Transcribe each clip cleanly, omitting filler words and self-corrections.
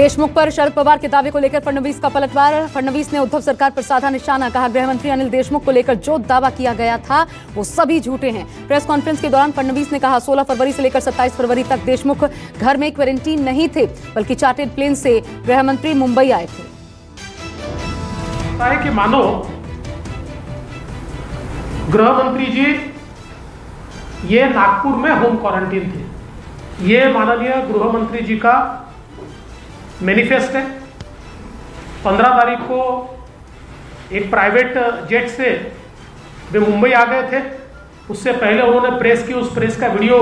देशमुख पर शरद पवार के दावे को लेकर फडणवीस का पलटवार। फडणवीस ने उद्धव सरकार पर साधा निशाना, कहा गृहमंत्री अनिल देशमुख को लेकर जो दावा किया गया था वो सभी झूठे हैं। प्रेस कॉन्फ्रेंस के दौरान फडणवीस ने कहा 16 फरवरी से लेकर 27 फरवरी तक देशमुख घर में क्वारंटीन नहीं थे, बल्कि चार्टर्ड प्लेन से गृहमंत्री मुंबई आए थे। कि मानो गृहमंत्री जी ये नागपुर में होम क्वारंटीन थे। ये माननीय गृहमंत्री जी का मैनिफेस्ट है। 15 तारीख को एक प्राइवेट जेट से वे मुंबई आ गए थे। उससे पहले उन्होंने प्रेस की, उस प्रेस का वीडियो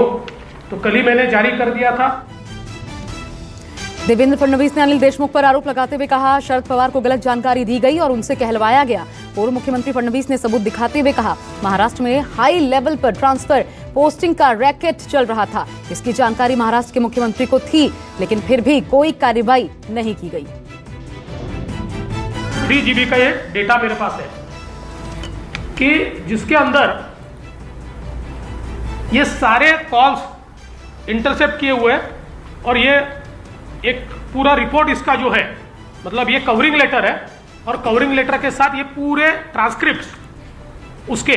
तो कल ही मैंने जारी कर दिया था। देवेंद्र फडणवीस ने अनिल देशमुख पर आरोप लगाते हुए कहा शरद पवार को गलत जानकारी दी गई और उनसे कहलवाया गया। पूर्व मुख्यमंत्री फडणवीस ने सबूत दिखाते हुए कहा महाराष्ट्र में हाई लेवल पर ट्रांसफर पोस्टिंग का रैकेट चल रहा था। इसकी जानकारी महाराष्ट्र के मुख्यमंत्री को थी, लेकिन फिर भी कोई कार्रवाई नहीं की गई। 3 GB का ये डेटा मेरे पास है कि जिसके अंदर ये सारे कॉल्स इंटरसेप्ट किए हुए हैं और ये एक पूरा रिपोर्ट इसका जो है, मतलब ये कवरिंग लेटर है और कवरिंग लेटर के साथ ये पूरे ट्रांसक्रिप्ट उसके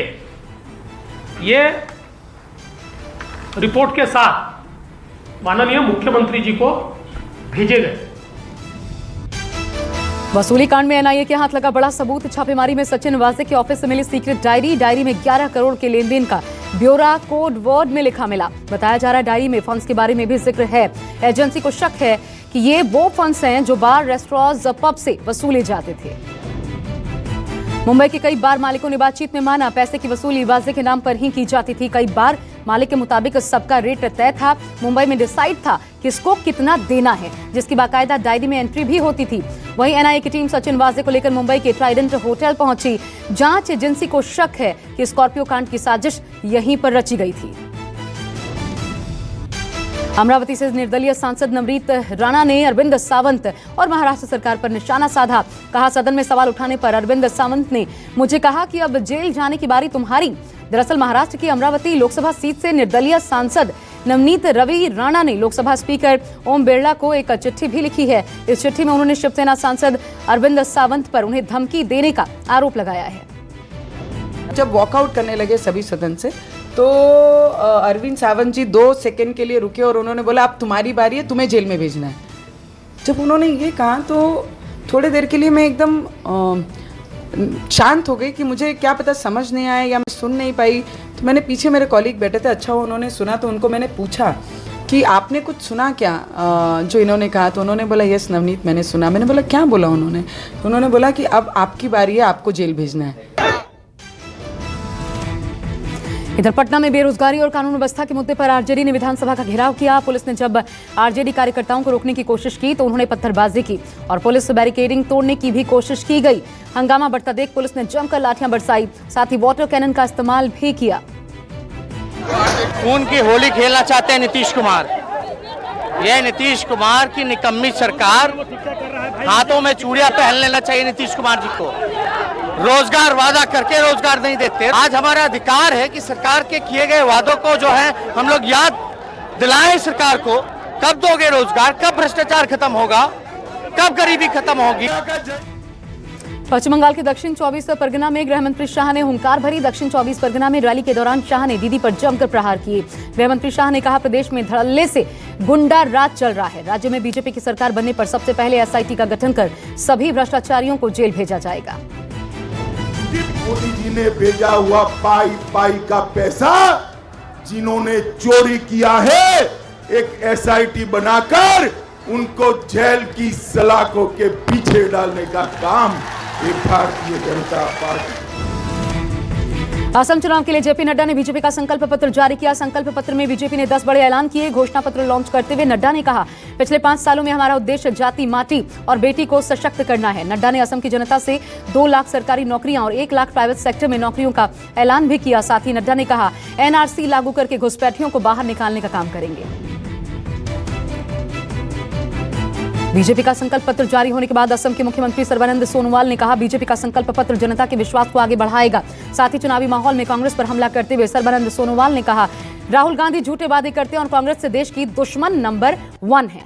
ये रिपोर्ट के साथ माननीय मुख्यमंत्री जी को भेजे गए। वसूली कांड में एनआईए के हाथ लगा बड़ा सबूत। छापेमारी में सचिन वाजे के ऑफिस से मिली सीक्रेट डायरी में 11 करोड़ के लेन देन का ब्यौरा कोड वर्ड में लिखा मिला। बताया जा रहा है डायरी में फंड्स के बारे में भी जिक्र है। एजेंसी को शक है कि ये वो फंड्स हैं जो बार, रेस्टोरेंट्स, पब से वसूले जाते थे। मुंबई के कई बार मालिकों ने बातचीत में माना पैसे की वसूली वाजे के नाम पर ही की जाती थी। कई बार मालिक के मुताबिक सबका रेट तय था। मुंबई में डिसाइड था किसको कितना देना है, जिसकी बाकायदा डायरी में एंट्री भी होती थी। वहीं एनआईए की टीम सचिन वाजे को लेकर मुंबई के ट्राइडेंट होटल पहुंची। जांच एजेंसी को शक है कि स्कॉर्पियो कांड की साजिश यहीं पर रची गई थी। अमरावती से निर्दलीय सांसद नवनीत राणा ने अरविंद सावंत और महाराष्ट्र सरकार पर निशाना साधा। कहा सदन में सवाल उठाने पर अरविंद सावंत ने मुझे कहा कि अब जेल जाने की बारी तुम्हारी। दरअसल महाराष्ट्र की अमरावती लोकसभा सीट से निर्दलीय सांसद नवनीत रवि राणा ने लोकसभा स्पीकर ओम बिरला को एक चिट्ठी भी लिखी है। इस चिट्ठी में उन्होंने शिवसेना सांसद अरविंद सावंत पर उन्हें धमकी देने का आरोप लगाया है। जब वॉकआउट करने लगे सभी सदन से तो अरविंद सावंत जी 2 सेकंड के लिए रुके और उन्होंने बोला अब तुम्हारी बारी है, तुम्हें जेल में भेजना है। जब उन्होंने ये कहा तो थोड़ी देर के लिए मैं एकदम शांत हो गई कि मुझे क्या पता समझ नहीं आया या मैं सुन नहीं पाई। तो मैंने पीछे मेरे कॉलीग बैठे थे, अच्छा वो उन्होंने सुना तो उनको मैंने पूछा कि आपने कुछ सुना क्या जो इन्होंने कहा। तो उन्होंने बोला यस नवनीत मैंने सुना। मैंने बोला क्या बोला उन्होंने। तो उन्होंने बोला कि अब आपकी बारी है, आपको जेल भेजना है। इधर पटना में बेरोजगारी और कानून व्यवस्था के मुद्दे पर आरजेडी ने विधानसभा का घेराव किया। पुलिस ने जब आरजेडी कार्यकर्ताओं को रोकने की कोशिश की तो उन्होंने पत्थरबाजी की और पुलिस बैरिकेडिंग तोड़ने की भी कोशिश की गई। हंगामा बढ़ता देख पुलिस ने जमकर लाठियां बरसाई, साथ ही वाटर कैनन का इस्तेमाल भी किया। खून की होली खेलना चाहते हैं नीतीश कुमार। यह नीतीश कुमार की निकम्मी सरकार, हाथों में चूड़ियां पहन लेना चाहिए नीतीश कुमार जी को। रोजगार वादा करके रोजगार नहीं देते। आज हमारा अधिकार है कि सरकार के किए गए वादों को जो है हम लोग याद दिलाएं सरकार को। कब दोगे रोजगार, कब भ्रष्टाचार खत्म होगा, कब गरीबी खत्म होगी। पश्चिम बंगाल के दक्षिण 24 परगना में गृहमंत्री शाह ने हुंकार भरी। दक्षिण 24 परगना में रैली के दौरान शाह ने दीदी पर जमकर प्रहार किए। गृहमंत्री शाह ने कहा प्रदेश में धड़ल्ले से गुंडा राज चल रहा है। राज्य में बीजेपी की सरकार बनने पर सबसे पहले एसआईटी का गठन कर सभी भ्रष्टाचारियों को जेल भेजा जाएगा। मोदी जी ने भेजा हुआ पाई का पैसा जिन्होंने चोरी किया है, एक एसआईटी बनाकर उनको जेल की सलाखों के पीछे डालने का काम ये भारतीय जनता पार्टी। असम चुनाव के लिए जेपी नड्डा ने बीजेपी का संकल्प पत्र जारी किया। संकल्प पत्र में बीजेपी ने 10 बड़े ऐलान किए। घोषणा पत्र लॉन्च करते हुए नड्डा ने कहा पिछले 5 सालों में हमारा उद्देश्य जाति, माटी और बेटी को सशक्त करना है। नड्डा ने असम की जनता से 2 लाख सरकारी नौकरियां और 1 लाख प्राइवेट सेक्टर में नौकरियों का ऐलान भी किया। साथ ही नड्डा ने कहा एनआरसी लागू करके घुसपैठियों को बाहर निकालने का काम करेंगे। बीजेपी का संकल्प पत्र जारी होने के बाद असम के मुख्यमंत्री सर्बानंद सोनोवाल ने कहा बीजेपी का संकल्प पत्र जनता के विश्वास को आगे बढ़ाएगा। साथ ही चुनावी माहौल में कांग्रेस पर हमला करते हुए सर्बानंद सोनोवाल ने कहा राहुल गांधी झूठे वादे करते हैं और कांग्रेस से देश की दुश्मन नंबर 1 है।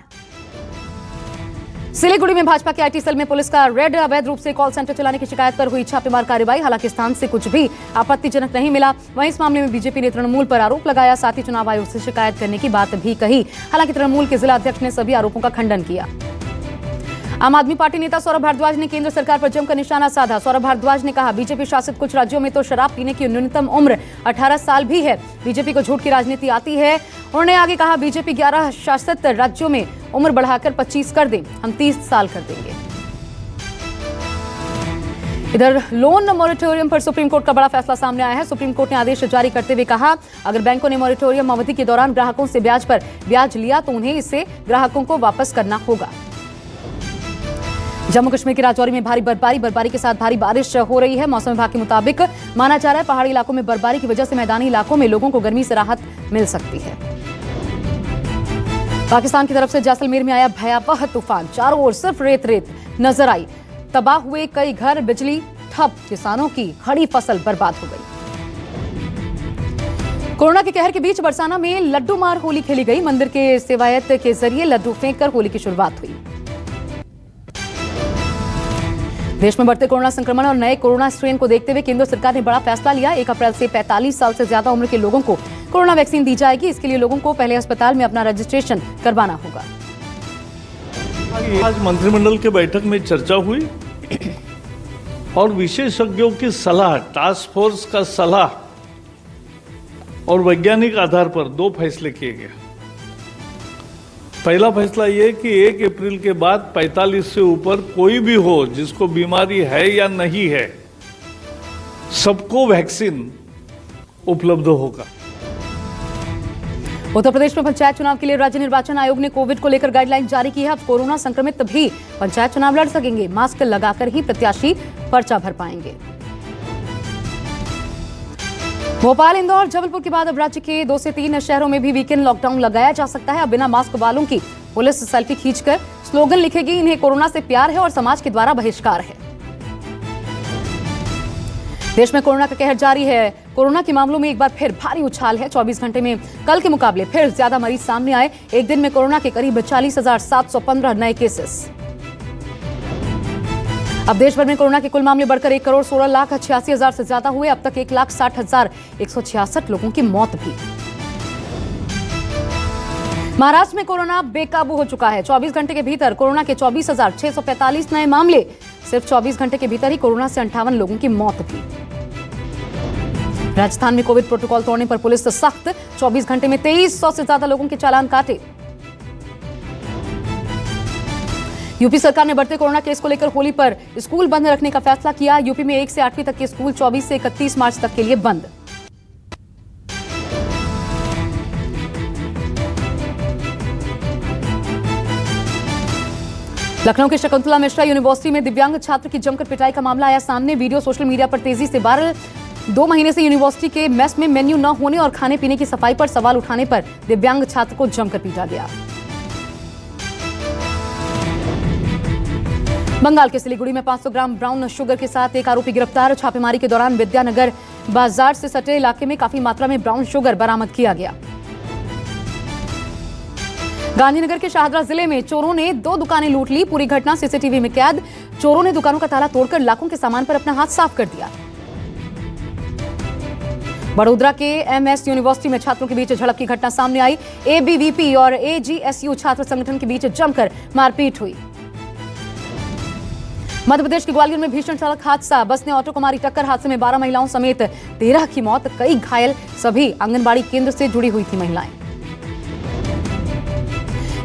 सिलीगुड़ी में भाजपा के आईटी सेल में पुलिस का रेड अवैध रूप से कॉल सेंटर चलाने की शिकायत पर हुई छापेमार कार्रवाई। हालांकि स्थान से कुछ भी आपत्तिजनक नहीं मिला। वहीं इस मामले में बीजेपी ने तृणमूल पर आरोप लगाया, साथ ही चुनाव आयोग से शिकायत करने की बात भी कही। हालांकि तृणमूल के जिला अध्यक्ष ने सभी आरोपों का खंडन किया। आम आदमी पार्टी नेता सौरभ भारद्वाज ने केंद्र सरकार पर जमकर निशाना साधा। सौरभ भारद्वाज ने कहा, बीजेपी शासित कुछ राज्यों में तो शराब पीने की न्यूनतम उम्र 18 साल भी है। बीजेपी को झूठ की राजनीति आती है। उन्होंने आगे कहा, बीजेपी 11 शासित राज्यों में उम्र बढ़ाकर 25 कर दे, हम 30 साल कर देंगे। इधर लोन मॉरिटोरियम पर सुप्रीम कोर्ट का बड़ा फैसला सामने आया है। सुप्रीम कोर्ट ने आदेश जारी करते हुए कहा, अगर बैंकों ने मॉरिटोरियम अवधि के दौरान ग्राहकों से ब्याज पर ब्याज लिया तो उन्हें इसे ग्राहकों को वापस करना होगा। जम्मू कश्मीर के राजौरी में भारी बर्फबारी के साथ भारी बारिश हो रही है। मौसम विभाग के मुताबिक माना जा रहा है, पहाड़ी इलाकों में बर्फबारी की वजह से मैदानी इलाकों में लोगों को गर्मी से राहत मिल सकती है। पाकिस्तान की तरफ से जैसलमेर में आया भयावह तूफान, चारों ओर सिर्फ रेत नजर आई। तबाह हुए कई घर, बिजली ठप, किसानों की खड़ी फसल बर्बाद हो गई। कोरोना के कहर के बीच बरसाना में लड्डू मार होली खेली गई। मंदिर के सेवायत के जरिए लड्डू फेंककर होली की शुरुआत हुई। देश में बढ़ते कोरोना संक्रमण और नए कोरोना स्ट्रेन को देखते हुए केंद्र सरकार ने बड़ा फैसला लिया। 1 अप्रैल से 45 साल से ज्यादा उम्र के लोगों को कोरोना वैक्सीन दी जाएगी। इसके लिए लोगों को पहले अस्पताल में अपना रजिस्ट्रेशन करवाना होगा। आज मंत्रिमंडल के बैठक में चर्चा हुई और विशेषज्ञों की सलाह, टास्क फोर्स का सलाह और वैज्ञानिक आधार पर 2 फैसले किए गए। पहला फैसला ये कि 1 अप्रैल के बाद 45 से ऊपर कोई भी हो जिसको बीमारी है या नहीं है, सबको वैक्सीन उपलब्ध होगा। उत्तर प्रदेश में पंचायत चुनाव के लिए राज्य निर्वाचन आयोग ने कोविड को लेकर गाइडलाइन जारी की है। अब कोरोना संक्रमित भी पंचायत चुनाव लड़ सकेंगे। मास्क लगाकर ही प्रत्याशी पर्चा भर पाएंगे। भोपाल, इंदौर, जबलपुर के बाद अब राज्य के 2 से 3 शहरों में भी वीकेंड लॉकडाउन लगाया जा सकता है। अब बिना मास्क वालों की पुलिस सेल्फी खींचकर स्लोगन लिखेगी, इन्हें कोरोना से प्यार है और समाज के द्वारा बहिष्कार है। देश में कोरोना का कहर जारी है। कोरोना के मामलों में एक बार फिर भारी उछाल है। 24 घंटे में कल के मुकाबले फिर ज्यादा मरीज सामने आए। एक दिन में कोरोना के करीब 40,715 नए केसेस। अब देश भर में कोरोना के कुल मामले बढ़कर 1,16,86,000 से ज्यादा हुए। अब तक 1,60,166 लोगों की मौत भी। महाराष्ट्र में कोरोना बेकाबू हो चुका है। 24 घंटे के भीतर कोरोना के 24,645 नए मामले। सिर्फ 24 घंटे के भीतर ही कोरोना से 58 लोगों की मौत भी। राजस्थान में कोविड प्रोटोकॉल तोड़ने पर पुलिस सख्त। 24 घंटे में 2300 से ज्यादा लोगों के चालान काटे। यूपी सरकार ने बढ़ते कोरोना केस को लेकर होली पर स्कूल बंद रखने का फैसला किया। यूपी में 1 से 8वीं तक के स्कूल 24 से 31 मार्च तक के लिए बंद। लखनऊ के शकुंतला मिश्रा यूनिवर्सिटी में दिव्यांग छात्र की जमकर पिटाई का मामला आया सामने। वीडियो सोशल मीडिया पर तेजी से वायरल। 2 महीने से यूनिवर्सिटी के मेस में मेन्यू न होने और खाने पीने की सफाई पर सवाल उठाने पर दिव्यांग छात्र को जमकर पीटा गया। बंगाल के सिलीगुड़ी में 500 ग्राम ब्राउन शुगर के साथ एक आरोपी गिरफ्तार। छापेमारी के दौरान विद्यानगर बाजार से सटे इलाके में काफी मात्रा में ब्राउन शुगर बरामद किया गया। गांधीनगर के शाहदरा जिले में चोरों ने 2 दुकानें लूट ली। पूरी घटना सीसीटीवी में कैद। चोरों ने दुकानों का ताला तोड़कर लाखों के सामान पर अपना हाथ साफ कर दिया। बड़ोदरा के एमएस यूनिवर्सिटी में छात्रों के बीच झड़प की घटना सामने आई। एबीवीपी और एजीएसयू छात्र संगठन के बीच जमकर मारपीट हुई। मध्य प्रदेश के ग्वालियर में भीषण सड़क हादसा। बस ने ऑटो को मारी टक्कर। हादसे में 12 महिलाओं समेत 13 की मौत, कई घायल। सभी आंगनबाड़ी केंद्र से जुड़ी हुई थी महिलाएं।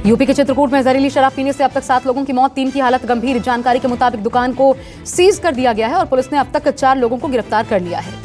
यूपी के चित्रकूट में जहरीली शराब पीने से अब तक 7 लोगों की मौत, 3 की हालत गंभीर। जानकारी के मुताबिक दुकान को सीज कर दिया गया है और पुलिस ने अब तक 4 लोगों को गिरफ्तार कर लिया है।